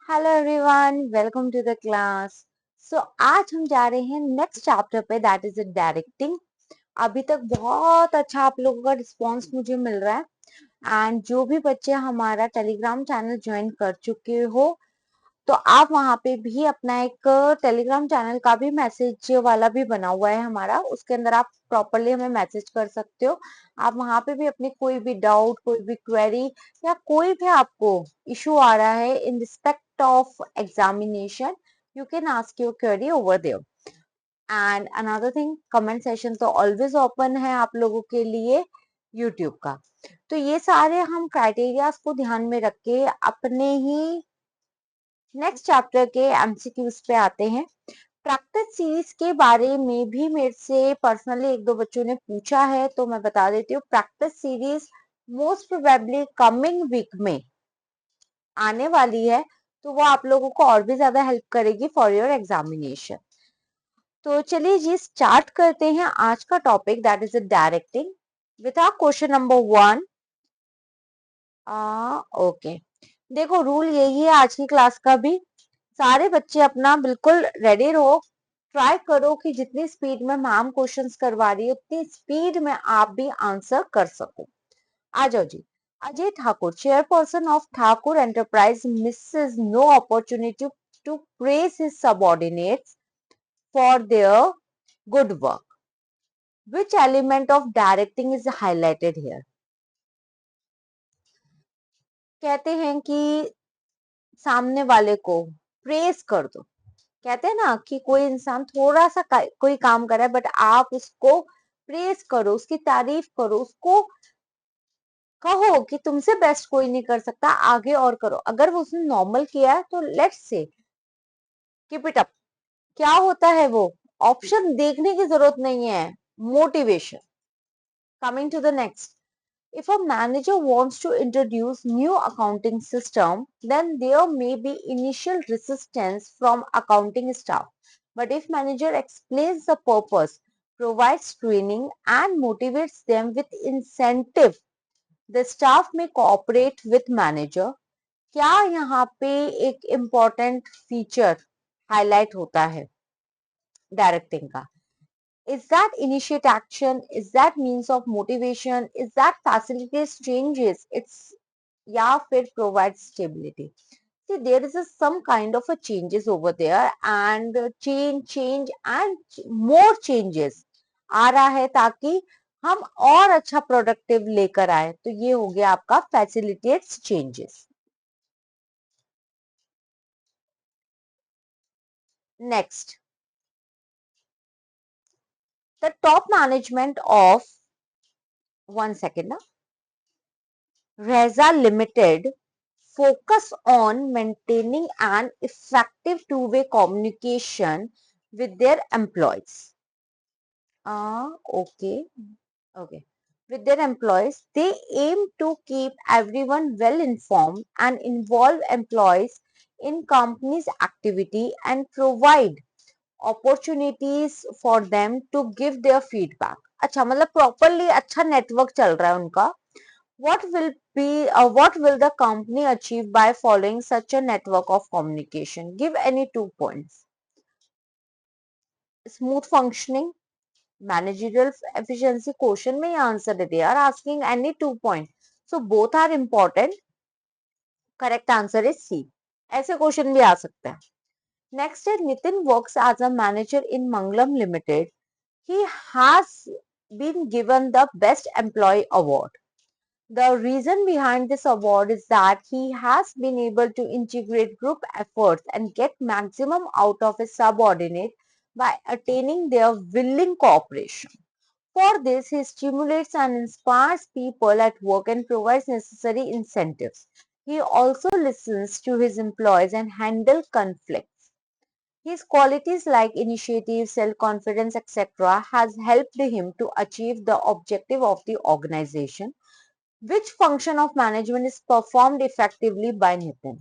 Hello everyone, welcome to the class. So आज हम जा रहे हैं नेक्स्ट चैप्टर पे, दैट इज डायरेक्टिंग। अभी तक बहुत अच्छा आप लोगों का रिस्पांस मुझे मिल रहा है एंड जो भी बच्चे हमारा टेलीग्राम चैनल ज्वाइन कर चुके हो तो आप वहां पे भी अपना एक टेलीग्राम चैनल का भी मैसेज वाला भी बना हुआ है हमारा, उसके अंदर आप प्रॉपरली हमें मैसेज कर सकते हो। आप वहां पे भी अपनी कोई भी डाउट, कोई भी क्वेरी या कोई भी आपको इशू आ रहा है in respect of examination, you can ask your query over there. And another thing, comment session तो ऑलवेज ओपन है आप लोगों के लिए यूट्यूब का। तो ये सारे हम क्राइटेरियाज को ध्यान में रख के अपने ही नेक्स्ट चैप्टर के एमसीक्यूज पे आते हैं। प्रैक्टिस सीरीज के बारे में भी मेरे से पर्सनली एक दो बच्चों ने पूछा है, तो मैं बता देती हूँ। Practice series most probably coming week में आने वाली है, तो वो आप लोगों को और भी ज्यादा हेल्प करेगी फॉर योर एग्जामिनेशन। तो चलिए जी स्टार्ट करते हैं आज का topic, that is directing with our question number 1। Okay, देखो रूल यही है आज की क्लास का भी। सारे बच्चे अपना बिल्कुल रेडी रहो, ट्राई करो कि जितनी स्पीड में मैम क्वेश्चंस करवा रही है उतनी स्पीड में आप भी आंसर कर सको। आ जाओ जी। Ajay Thakur, chairperson of Thakur enterprise, misses no opportunity to praise his subordinates for their good work. Which element of directing is highlighted here? कहते हैं कि सामने वाले को प्रेज कर दो। कहते हैं ना कि कोई इंसान थोड़ा सा कोई काम कर रहा है बट आप उसको प्रेज करो, उसकी तारीफ करो, उसको कहो कि तुमसे बेस्ट कोई नहीं कर सकता, आगे और करो। अगर वो उसने नॉर्मल किया है तो let's say keep it up. क्या होता है वो? ऑप्शन देखने की जरूरत नहीं है, motivation. Coming to the next, if a manager wants to introduce new accounting system, then there may be initial resistance from accounting staff. But if manager explains the purpose, provides training and motivates them with incentive, the staff may cooperate with manager. क्या यहाँ पे एक important feature highlight होता है directing का? Is that initiate action? Is that means of motivation? Is that facilitates changes? It's yeah, it provides stability. See, there is some kind of a changes over there, and change and more changes आ रहा है ताकि हम और अच्छा productive लेकर आए। तो ये हो गया आपका facilitates changes. Next, the top management of, one second now, Reza Limited focus on maintaining an effective two-way communication with their employees. Okay, okay. With their employees, they aim to keep everyone well informed and involve employees in company's activity and provide opportunities for them to give their feedback. अच्छा, मतलब properly अच्छा network चल रहा है उनका। What will the company achieve by following such a network of communication? Give any 2 points. Smooth functioning, managerial efficiency. Question में ये answer है, they are asking any 2 points, so both are important. Correct answer is C. ऐसे question भी आ सकते हैं. Next है, Nitin works as a manager in Mangalam Limited. He has been given the best employee award. The reason behind this award is that he has been able to integrate group efforts and get maximum out of his subordinate by attaining their willing cooperation. For this, he stimulates and inspires people at work and provides necessary incentives. He also listens to his employees and handles conflicts. His qualities like initiative, self-confidence, etc. has helped him to achieve the objective of the organization. Which function of management is performed effectively by Nitin?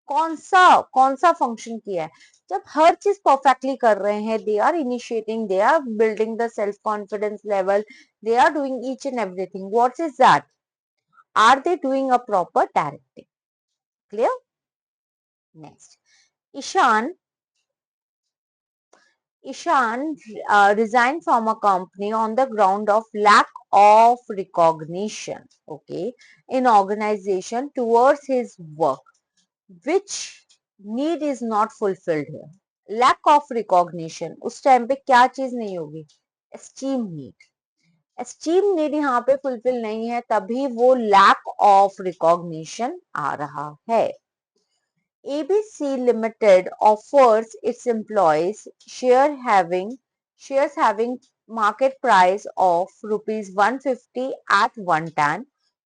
कौन सा function किया है? जब हर चीज perfectly कर रहे हैं, they are initiating, they are building the self confidence level, they are doing each and everything, what is that? Are they doing a proper directing? Clear? Next, Ishan resigned from a company on the ground of lack of recognition, okay, in organization towards his work, which need is not fulfilled here. Lack of recognition, उस time पे क्या चीज नहीं होगी? Esteem need. Esteem need यहाँ पे fulfill नहीं है, तभी वो lack of recognition आ रहा है. ABC Limited offers its employees shares having market price of rupees 150 at 110.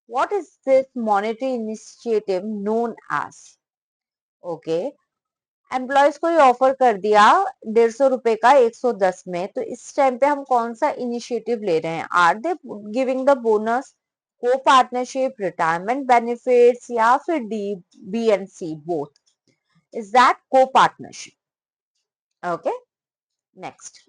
What is this monetary initiative known as? Okay, employees को ये ऑफर कर दिया 150 का 110 में, तो इस टाइम पे हम कौन सा इनिशिएटिव ले रहे हैं? Are they giving the bonus, co-partnership, retirement benefits, या फिर D, B and C both? Is that co-partnership? Okay, next.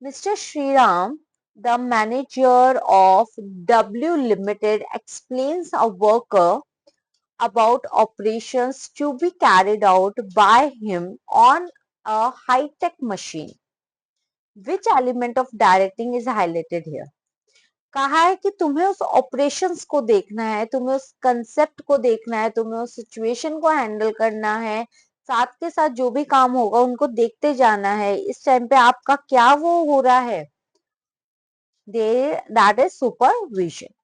Mr. Sriram, the manager of W Limited, explains a worker about operations to be carried out by him on a high-tech machine. Which element of directing is highlighted here? कहा है कि तुम्हें उस operations को देखना है, तुम्हें उस कंसेप्ट को देखना है, तुम्हें उस सिचुएशन को हैंडल करना है, साथ के साथ जो भी काम होगा उनको देखते जाना है. इस टाइम पे आपका क्या वो हो रहा है? That is supervision.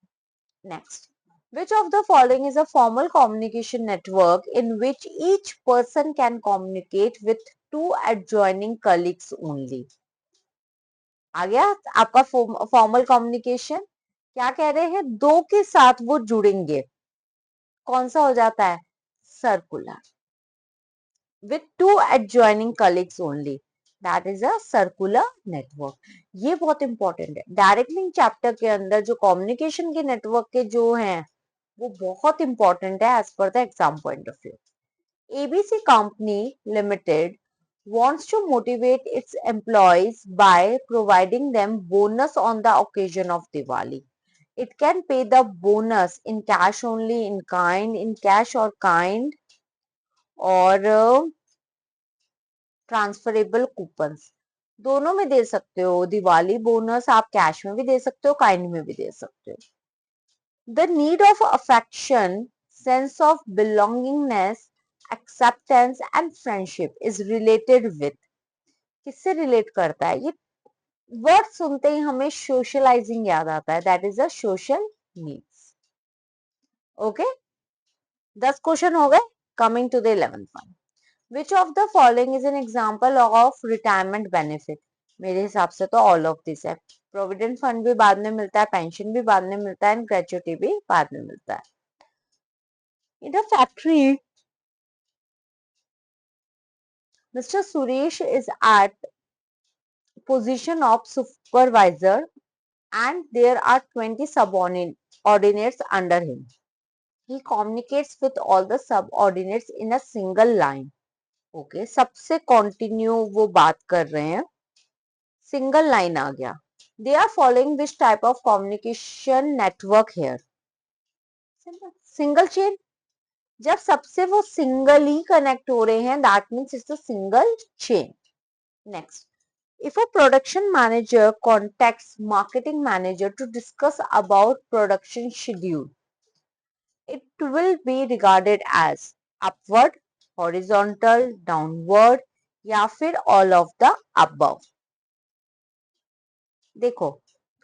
Next, which of the following is a formal communication network in which each person can communicate with two adjoining colleagues only? आ गया आपका फॉर्मल कम्युनिकेशन. क्या कह रहे हैं? दो के साथ वो जुड़ेंगे. कौन सा हो जाता है? Circular. With to adjoining colleagues only, that is a circular network. ये बहुत इंपॉर्टेंट है. डायरेक्ट लिंक चैप्टर के अंदर जो कम्युनिकेशन के नेटवर्क के जो हैं वो बहुत इंपॉर्टेंट है एज पर the exam point of view. ABC Company Limited wants to motivate its employees by providing them bonus on the occasion of Diwali. It can pay the bonus in cash only, in kind, in cash or kind, or transferable coupons. दोनों में दे सकते हो. Diwali bonus आप cash में भी दे सकते हो, kind में भी दे सकते हो. The need of affection, sense of belongingness, acceptance and friendship is related with. किससे रिलेट करता है? ये वर्ड सुनते ही हमें सोशलाइजिंग याद आता है. That is a social needs. Okay, 10 question हो गए. Coming to the 11th one. Which of the following is an example of retirement benefit? मेरे हिसाब से तो all of this है. प्रोविडेंट फंड भी बाद में मिलता है, पेंशन भी बाद में मिलता है, एंड ग्रेचुटी भी बाद में मिलता है. In a factory, Mr. Suresh is at position of supervisor and there are 20 subordinates under him. He communicates with all the subordinates in a single line. Okay, सबसे कंटिन्यू वो बात कर रहे हैं. सिंगल लाइन आ गया. They are following which type of communication network here? Single chain. जब सबसे वो सिंगल ही कनेक्ट हो रहे हैं, that means it's a single chain. Next, if a production manager contacts marketing manager to discuss about production schedule, it will be regarded as upward, horizontal, downward, या फिर all of the above. देखो,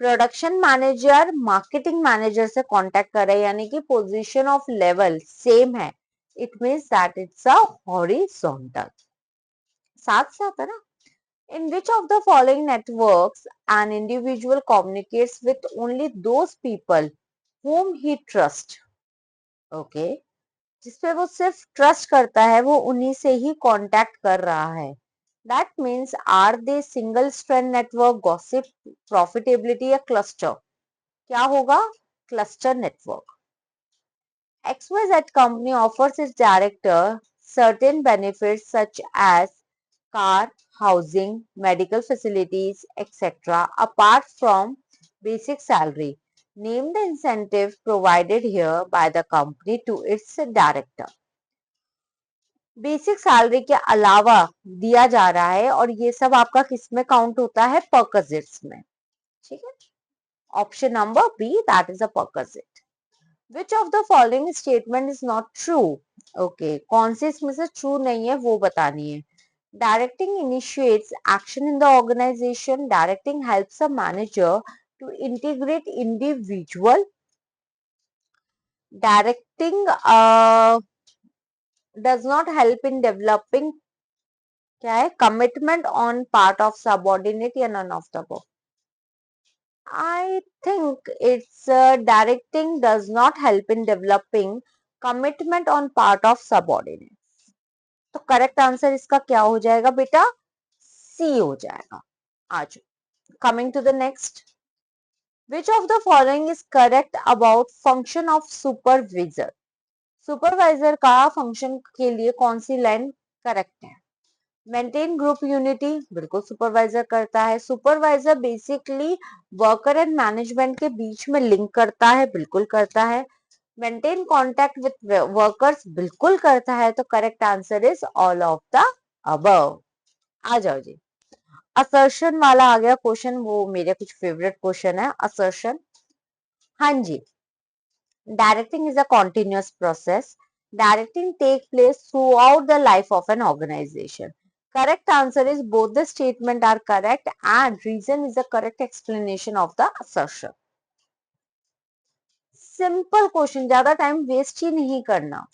production manager marketing manager से contact कर रहा है, यानी कि position of level same है. It means that it's a horizontal. साथ साथ है ना. In which of the following networks an individual communicates with only those people whom he trusts? Okay, जिसपे वो सिर्फ ट्रस्ट करता है, वो उन्हीं से ही कांटेक्ट कर रहा है. That means are they single strand network, gossip, profitability या cluster? क्या होगा? Cluster network. XYZ company offers its director certain benefits such as car, housing, medical facilities, etc. apart from basic salary. Name the incentive provided here by the company to its director. Basic salary के अलावा दिया जा रहा है और ये सब आपका किस में काउंट होता है? परक्विजिट्स में, ठीक है। Option number B, that is a perquisite. Which of the following statement is not true? Okay, कौन सी इसमें से ट्रू नहीं है वो बतानी है। Directing initiates action in the organization, directing helps a manager to integrate individual, directing does not help in developing, क्या है, commitment on part of subordinate, या none of the above? I think it's directing does not help in developing commitment on part of subordinates. तो correct answer इसका क्या हो जाएगा बेटा? C हो जाएगा। आज coming to the next, which of the following is correct about function of supervisor? Supervisor का फंक्शन के लिए कौन सी लाइन करेक्ट है? मेंटेन ग्रुप यूनिटी, बिल्कुल सुपरवाइजर करता है। Supervisor basically worker and management के बीच में लिंक करता है, बिल्कुल करता है। मेंटेन कांटेक्ट विद वर्कर्स, बिल्कुल करता है। तो correct answer is all of the above. आ जाओ जी, असर्शन वाला आ गया क्वेश्चन, वो मेरे कुछ फेवरेट क्वेश्चन है। असर्शन, हाँ जी, directing is a continuous process. Directing takes place throughout the life of an organization. Correct answer is both the statement are correct and reason is a correct explanation of the assertion. Simple question, ज्यादा time waste ही नहीं करना।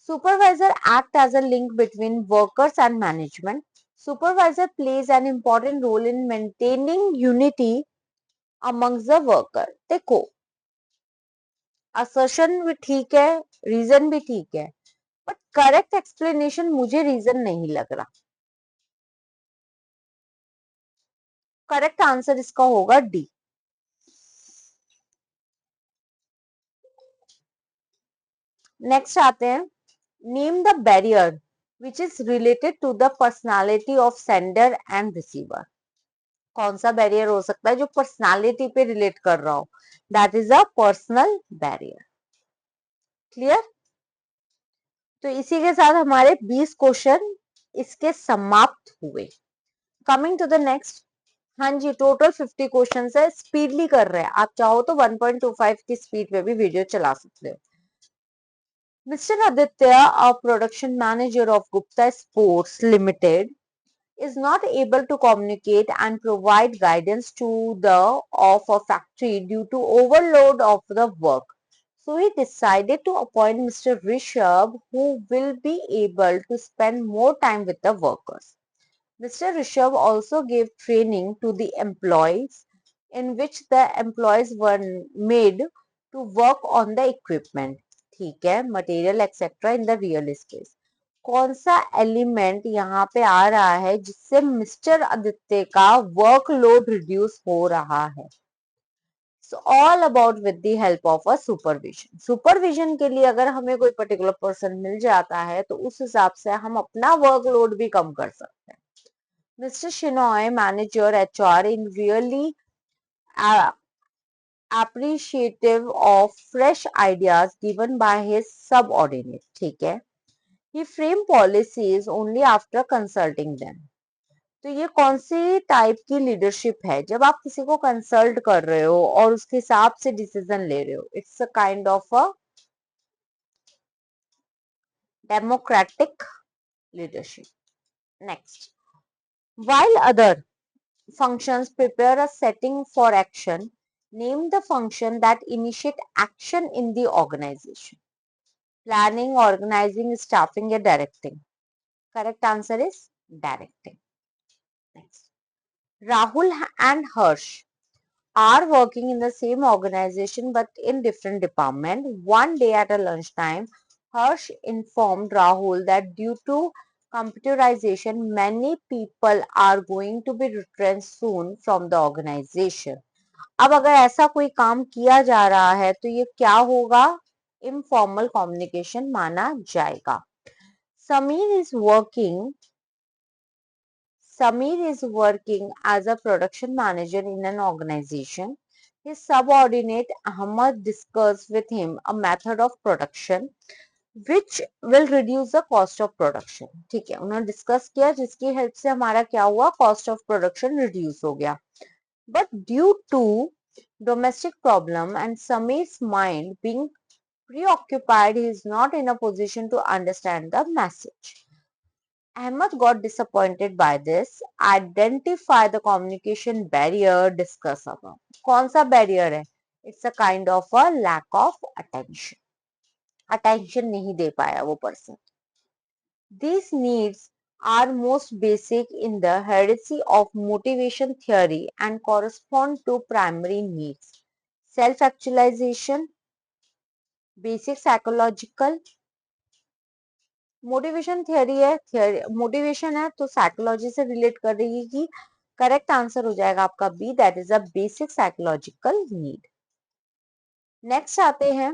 Supervisor act as a link between workers and management. Supervisor plays an important role in maintaining unity amongst the worker. देखो, assertion भी ठीक है, reason भी ठीक है, बट करेक्ट एक्सप्लेनेशन मुझे रीजन नहीं लग रहा। करेक्ट आंसर इसका होगा डी। नेक्स्ट आते हैं, name the barrier which is related to the personality of sender and receiver. कौन सा बैरियर हो सकता है जो पर्सनालिटी पे रिलेट कर रहा हो? That is a personal barrier. Clear? तो इसी के साथ हमारे 20 क्वेश्चन इसके समाप्त हुए। कमिंग टू द नेक्स्ट, हाँ जी, टोटल 50 क्वेश्चन है, स्पीडली कर रहे हैं। आप चाहो तो 1.25 की स्पीड पे भी वीडियो चला सकते हो। Mister Aditya, a production manager of Gupta Sports Limited, is not able to communicate and provide guidance to the of a factory due to overload of the work. So he decided to appoint Mr. Rishabh, who will be able to spend more time with the workers. Mr. Rishabh also gave training to the employees in which the employees were made to work on the equipment, ठीक है, material etcetera in the real space. कौन सा element यहाँ पे आ रहा है जिससे mister Aditya का वर्कलोड रिड्यूस हो रहा है? All about with the help of a supervision. Supervision के लिए अगर हमें कोई पर्टिकुलर पर्सन मिल जाता है तो उस हिसाब से हम अपना वर्कलोड भी कम कर सकते हैं। Mr. Shinoy, manager HR, in really uh, appreciative of fresh ideas given by his subordinate. ठीक है, he frame policies only after consulting them. तो ये कौन सी टाइप की लीडरशिप है? जब आप किसी को कंसल्ट कर रहे हो और उसके हिसाब से डिसीजन ले रहे हो, it's a kind of a democratic leadership. Next, while other functions prepare a setting for action, name the function that initiate action in the organization. Planning, organizing, staffing, or directing. Correct answer is directing. Next, Rahul and Harsh are working in the same organization but in different department. One day at a lunchtime, Harsh informed Rahul that due to computerization, many people are going to be retrenched soon from the organization. अब अगर ऐसा कोई काम किया जा रहा है तो ये क्या होगा? इनफॉर्मल कम्युनिकेशन माना जाएगा। Sameer is working Samir is working as a production manager in an organization. His subordinate Ahmad discussed with him a method of production which will reduce the cost of production. ठीक है, उन्होंने discuss किया जिसकी help से हमारा क्या हुआ, cost of production reduce हो गया. But due to domestic problem and Samir's mind being preoccupied, he is not in a position to understand the message. Ahmed got disappointed by this. Identify the communication barrier, discuss about. कौन सा barrier है? It's a kind of a lack of attention. Attention नहीं दे पाया वो person. These needs are most basic in the hierarchy of motivation theory and correspond to primary needs. Self-actualization, basic psychological, motivation theory है, motivation है तो psychology से relate कर रही है कि करेक्ट आंसर हो जाएगा आपका B, that is a basic psychological need. Next आते हैं,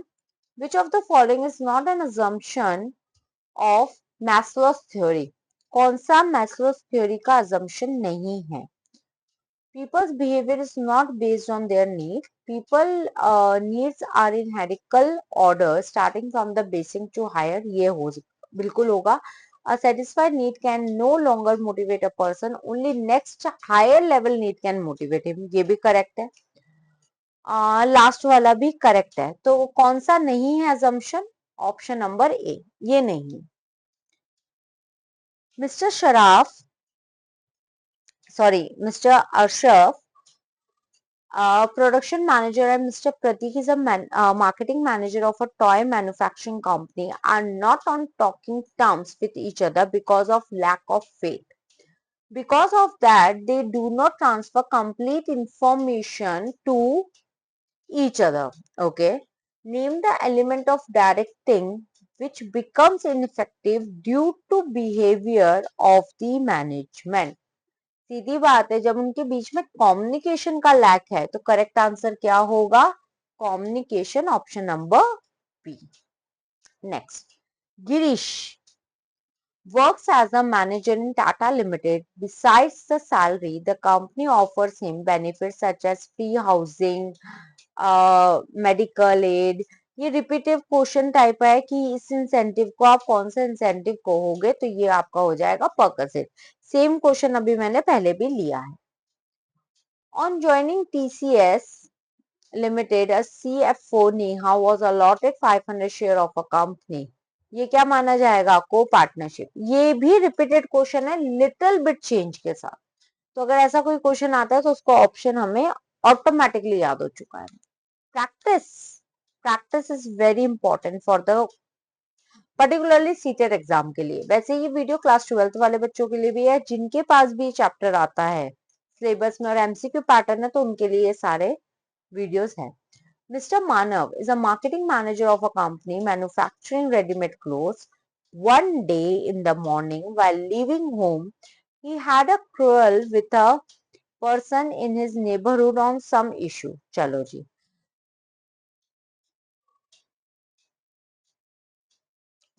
which of the following is not an assumption of Maslow's theory. कौन सा मैस्लोस थ्योरी का अजम्पशन नहीं है. People's behavior is not based on their need. People needs are in hierarchical order starting from the basic to higher. ये हो बिल्कुल होगा. A satisfied need can no longer motivate a person. Only next higher level need can motivate him. ये भी correct है. Last वाला भी correct है. तो कौन सा नहीं है assumption? ऑप्शन नंबर ए, ये नहीं. Mister Sharaf, sorry mister Ashraf, production manager, and Mr. Pratik is a marketing manager of a toy manufacturing company, are not on talking terms with each other because of lack of faith. Because of that, they do not transfer complete information to each other. Okay. Name the element of directing which becomes ineffective due to behavior of the management. सीधी बात है, जब उनके बीच में communication का lack है तो correct answer क्या होगा, communication, option number B. Next, Girish works as a manager in Tata Limited. Besides the salary, the company offers him benefits such as free housing, medical aid. ये रिपीटिव क्वेश्चन टाइप है कि इस incentive को आप कौन से इंसेंटिव कहोगे, तो ये आपका हो जाएगा परकसेट. सेम क्वेश्चन अभी मैंने पहले भी लिया है. On joining TCS Limited, a CFO Neha was allotted 500 share of a company. ये क्या माना जाएगा, को पार्टनरशिप. ये भी रिपीटेड क्वेश्चन है लिटिल बिट चेंज के साथ. तो अगर ऐसा कोई क्वेश्चन आता है तो उसको ऑप्शन हमें ऑटोमेटिकली याद हो चुका है. Practice is very important for the particularly seated exam के लिए. वैसे ये वीडियो क्लास 12th वाले बच्चों के लिए भी है जिनके पास भी चैप्टर आता है सिलेबस में और MCQ पैटर्न है, तो उनके लिए ये सारे वीडियोस हैं. Mr. Manav is a marketing manager of a company manufacturing ready-made clothes. One day in the morning, while leaving home, he had a quarrel with a person in his neighborhood on some issue. चलो जी.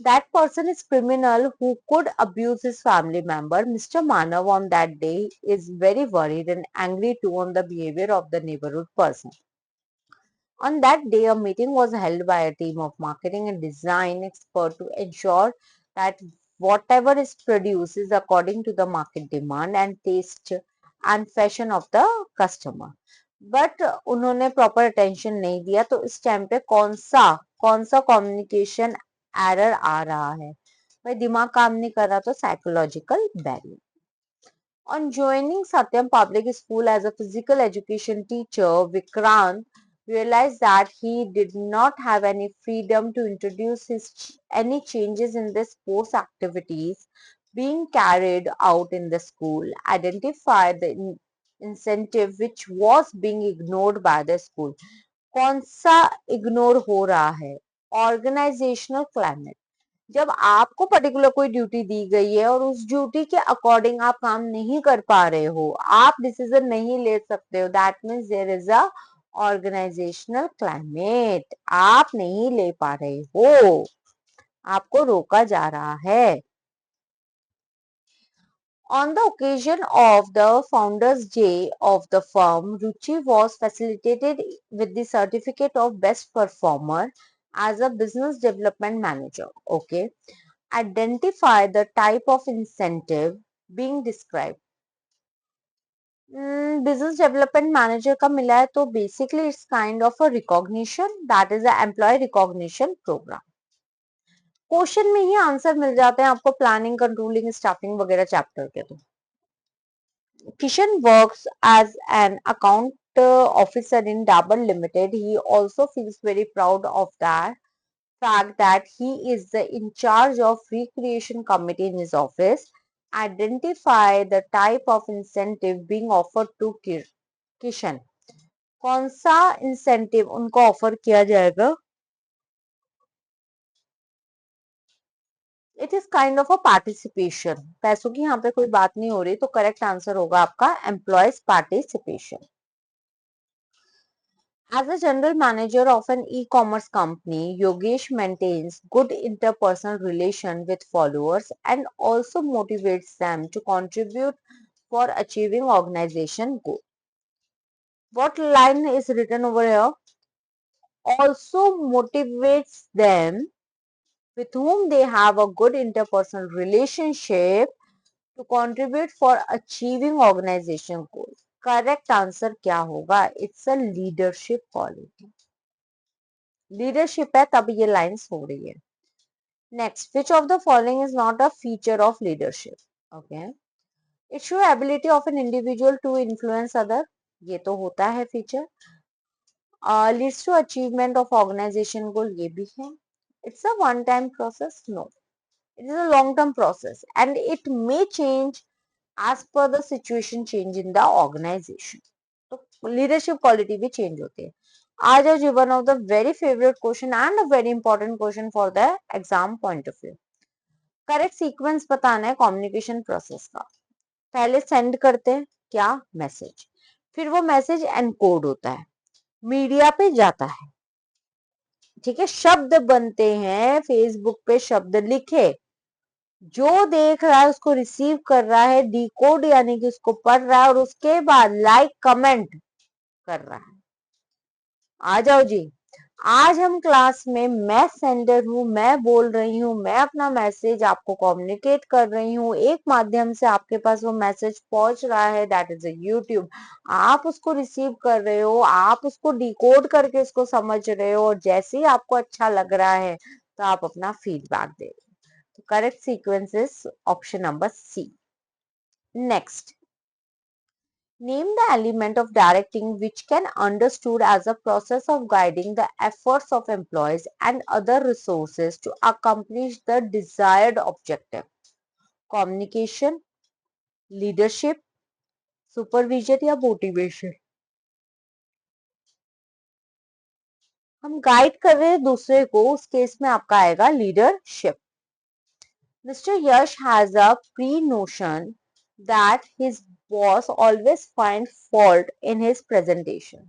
That person is criminal who could abuse his family member. Mr. Manav on that day is very worried and angry too on the behavior of the neighborhood person. On that day, a meeting was held by a team of marketing and design experts to ensure that whatever is produced is according to the market demand and taste and fashion of the customer. But उन्होंने proper attention नहीं दिया, तो इस time पे कौन सा communication error आ रहा है. भाई दिमाग काम नहीं कर रहा तो psychological barrier. On joining Satyam Public School as a physical education teacher, Vikrant realized that he did not have any freedom to introduce any changes in the sports activities being carried out in the school, identify the incentive which was being ignored by the school. कौन सा ignore हो रहा है, organizational climate. जब आपको particular कोई duty दी गई है और उस ड्यूटी के अकॉर्डिंग आप काम नहीं कर पा रहे हो, आप डिसीजन नहीं ले सकते हो, that means there is a organisational climate. आप नहीं ले पा रहे हो, आपको रोका जा रहा है. On the occasion of the Founders' Day of the firm, Ruchi was facilitated with the certificate of Best Performer as a Business Development Manager. Okay. Identify the type of incentive being described. Business Development Manager का मिला है तो basically it's kind of a recognition, that is the employee recognition program. Question में ही answer मिल जाते हैं आपको planning controlling staffing वगैरह chapter के. तो Kishan works as an account officer in Dabur Limited. He also feels very proud of that fact that he is in charge of recreation committee in his office. Identify the type of incentive being offered to Kishan. कौन सा incentive उनको offer किया जाएगा? It is kind of a participation. पैसों की यहाँ पे कोई बात नहीं हो रही, तो करेक्ट आंसर होगा आपका employees participation. As a general manager of an e-commerce company, Yogesh maintains good interpersonal relation with followers and also motivates them to contribute for achieving organization goal. What line is written over here? Also motivates them with whom they have a good interpersonal relationship to contribute for achieving organization goals. Correct answer क्या होगा? It's a leadership quality. Leadership है तब ये lines हो रही है. Next, which of the following is not a feature of leadership? Okay, it show ability of an individual to influence other. ये तो होता है feature. Leads to achievement of organization goal, ये भी है. It's a one time process, no, it is a long term process and it may change as per the situation change in the organization. तो leadership quality भी change होती है. आ जाओ जी, one of the very favourite question and a very important question for the exam point of view. Correct sequence बताना है communication process का. पहले सेंड करते हैं क्या? मैसेज. फिर वो मैसेज एनकोड होता है, मीडिया पे जाता है. ठीक है, शब्द बनते हैं, फेसबुक पे शब्द लिखे, जो देख रहा है उसको रिसीव कर रहा है, डिकोड यानी कि उसको पढ़ रहा है और उसके बाद लाइक कमेंट कर रहा है. आ जाओ जी, आज हम क्लास में मैं सेंडर हूं, मैं बोल रही हूं, मैं अपना मैसेज आपको कम्युनिकेट कर रही हूं, एक माध्यम से आपके पास वो मैसेज पहुंच रहा है, दैट इज अ यूट्यूब. आप उसको रिसीव कर रहे हो, आप उसको डिकोड करके उसको समझ रहे हो और जैसे ही आपको अच्छा लग रहा है तो आप अपना फीडबैक दे रहे हो. तो correct sequence is option number C. Next, name the element of directing which can understood as a process of guiding the efforts of employees and other resources to accomplish the desired objective. Communication, leadership, supervision या motivation. हम guide कर रहे हैं दूसरे को, उस case में आपका आएगा leadership. Mr. Yash has a pre-notion that his boss always finds fault in his presentation.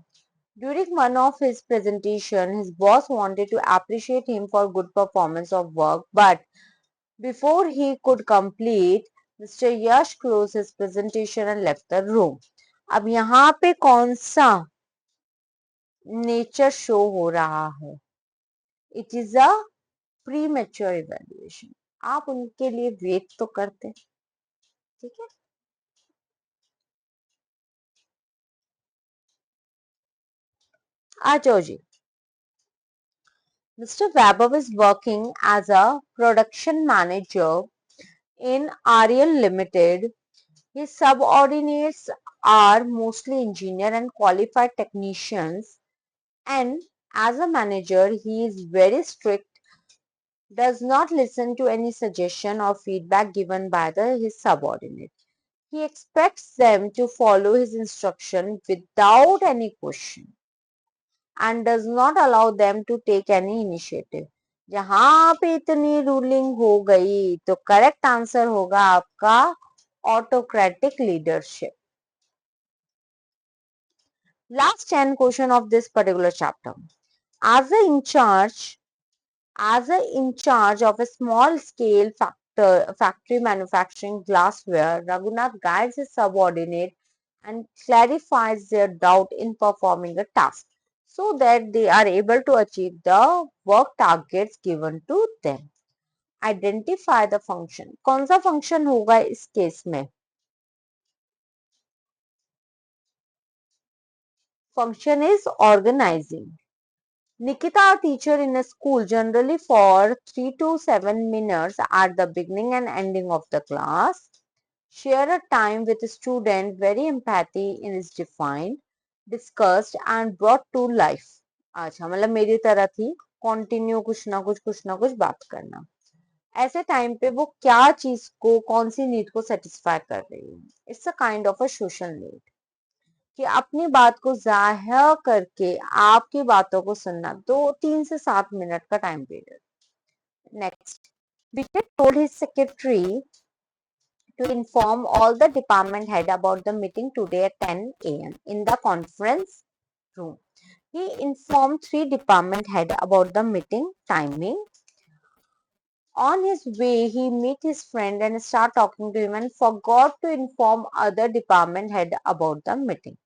During one of his presentation, his boss wanted to appreciate him for good performance of work, but before he could complete, Mr. Yash closed his presentation and left the room. अब यहाँ पे कौन सा nature show हो रहा है? It is a pre mature evaluation. आप उनके लिए वेट तो करते, ठीक है. आ जाओ जी. Mr. Vaibhav is working as a production manager in Aryan Limited. His subordinates are mostly engineer and qualified technicians, and as a manager, he is very strict, does not listen to any suggestion or feedback given by his subordinate. He expects them to follow his instruction without any question and does not allow them to take any initiative. जहां पे इतनी ruling हो गई तो correct answer होगा आपका autocratic leadership. Last 10 question of this particular chapter. As a in charge of a small scale factory manufacturing glassware, Raghunath guides his subordinate and clarifies their doubt in performing a task so that they are able to achieve the work targets given to them. Identify the function. कौन सा function होगा इस case में? Function is organizing. Nikita, a teacher in a school, generally for 3 to 7 minutes at the beginning and ending of the class. Share a time with a student, very empathy is defined, discussed and brought to life. अच्छा मतलब मेरी तरह थी, continue कुछ ना कुछ बात करना. ऐसे टाइम पे वो क्या चीज को कौन सी नीड को सेटिस्फाई कर रही है. It's a kind of a social need कि अपनी बात को जाहिर करके आपकी बातों को सुनना. 3 से 7 मिनट का time period. Next, Vijay told his secretary to inform all the department head about the meeting today at 10 a.m. in the conference room. He informed 3 department head about the meeting timing. On his way, he met his friend and start talking to him and forgot to inform other department head about the meeting.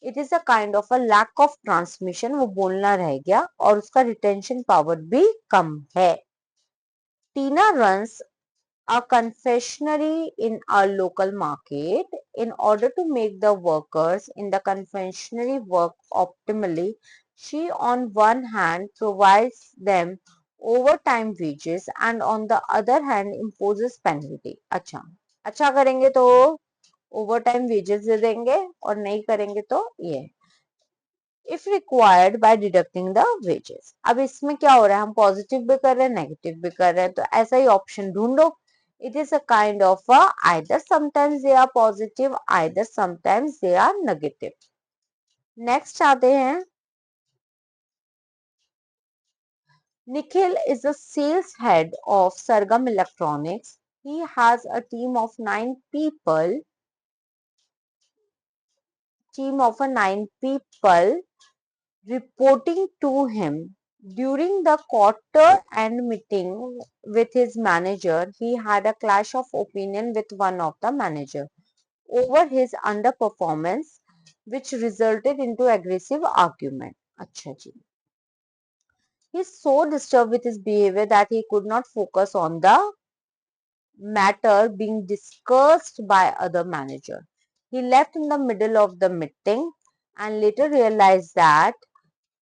It is a kind of a lack of transmission. वो बोलना रह गया और उसका retention power भी कम है. Tina runs a confectionery in our local market. In order to make the workers in the confectionery work optimally, she on one hand provides them overtime wages and on the other hand imposes penalty. अच्छा अच्छा करेंगे तो overtime wages दे देंगे और नहीं करेंगे तो ये if required by deducting the wages. अब इसमें क्या हो रहा है, हम पॉजिटिव भी कर रहे हैं नेगेटिव भी कर रहे हैं, तो ऐसा ही ऑप्शन ढूंढो. It is a kind of either sometimes they are positive, either sometimes they are negative. Next आते हैं. Nikhil is the sales head of Sargam Electronics. He has a team of 9 people reporting to him. During the quarter end meeting with his manager, he had a clash of opinion with one of the manager over his underperformance, which resulted into aggressive argument. अच्छा जी. He's so disturbed with his behavior that he could not focus on the matter being discussed by other manager. He left in the middle of the meeting and later realized that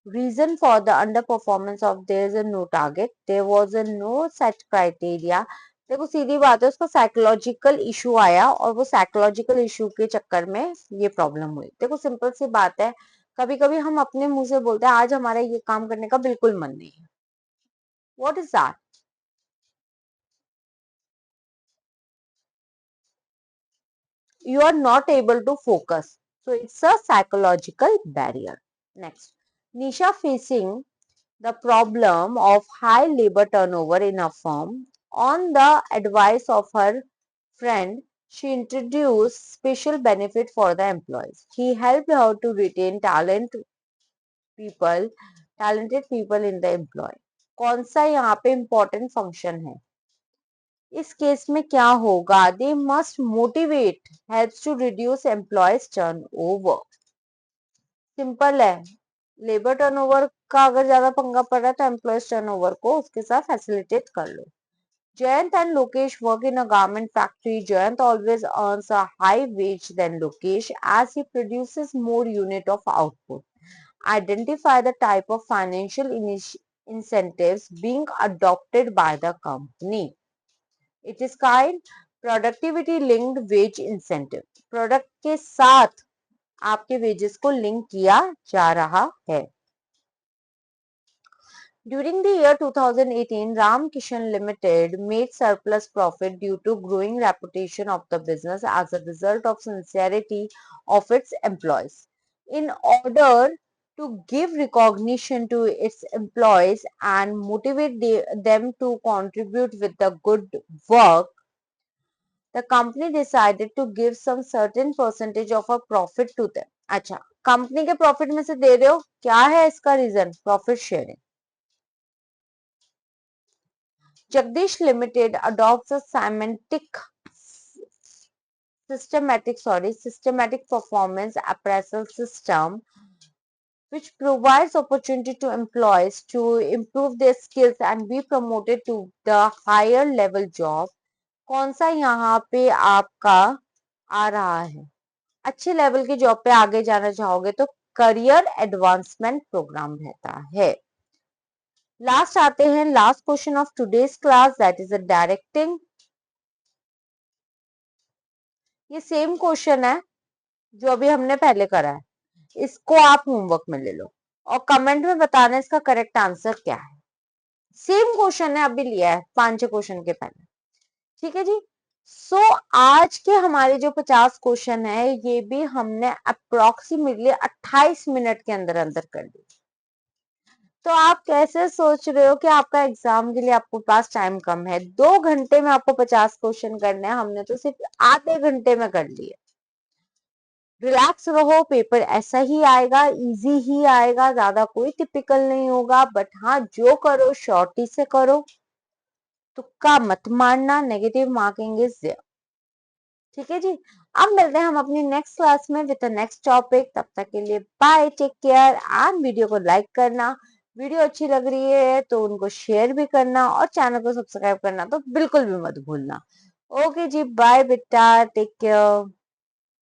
reason for the underperformance of there is a no target, there was a no set criteria. देखो सीधी बात है, उसका psychological issue आया और वो psychological issue के चक्कर में ये प्रॉब्लम हुई. देखो सिंपल सी बात है, कभी कभी हम अपने मुंह से बोलते हैं आज हमारा ये काम करने का बिल्कुल मन नहीं है. What is that? You are not able to focus, so it's a psychological barrier. Next, Nisha facing the problem of high labor turnover in a firm. On the advice of her friend, she introduced special benefit for the employees. He helped her to retain people, talented people in the employ. कौन सा यहाँ पे important function है? इस case में क्या होगा? They must motivate, helps to reduce employees turnover. Simple है. लेबर टर्नओवर का अगर ज्यादा पंगा पड़ रहा है तो एम्प्लॉयज टर्नओवर को उसके साथ फैसिलिटेट कर लो. Jayant and Lokesh work in a garment factory. Jayant always earns a high wage than Lokesh as he produces more unit of output. Identify the type of financial incentives being adopted by the company. It is kind productivity linked wage incentive. Product के साथ आपके wages को link किया जा रहा है. During the year 2018, Ram Kishan Limited made surplus profit due to growing reputation of the business as a result of sincerity of its employees. In order to give recognition to its employees and motivate them to contribute with the good work, the company decided to give some certain percentage of a profit to them. अच्छा, company के profit में से दे रहे हो, क्या है इसका reason? Profit sharing. Jagdish Limited adopts a systematic performance appraisal system which provides opportunity to employees to improve their skills and be promoted to the higher level job. कौन सा यहाँ पे आपका आ रहा है? अच्छे लेवल की जॉब पे आगे जाना चाहोगे तो करियर एडवांसमेंट प्रोग्राम रहता है। लास्ट आते हैं last question of today's class, that is a directing. ये सेम क्वेश्चन है जो अभी हमने पहले करा है, इसको आप होमवर्क में ले लो और कमेंट में बताना इसका करेक्ट आंसर क्या है। सेम क्वेश्चन है, अभी लिया है 5-6 क्वेश्चन के पहले, ठीक है जी। सो आज के हमारे जो 50 क्वेश्चन है ये भी हमने अप्रोक्सीमेटली 28 मिनट के अंदर अंदर कर दिए। तो आप कैसे सोच रहे हो कि आपका एग्जाम के लिए आपको पास टाइम कम है? 2 घंटे में आपको 50 क्वेश्चन करने हैं, हमने तो सिर्फ आधे घंटे में कर लिए। रिलैक्स रहो, पेपर ऐसा ही आएगा, इजी ही आएगा, ज्यादा कोई टिपिकल नहीं होगा। बट हाँ, जो करो शॉर्टी से करो, तुक्का मत मारना, नेगेटिव मार्किंग इज देयर, ठीक है जी। अब मिलते हैं हम अपनी नेक्स्ट क्लास में विद द नेक्स्ट टॉपिक। तब तक के लिए bye, take care and video को लाइक करना, वीडियो अच्छी लग रही है तो उनको शेयर भी करना और चैनल को सब्सक्राइब करना तो बिल्कुल भी मत भूलना। ओके जी, बाय बेटा, टेक केयर।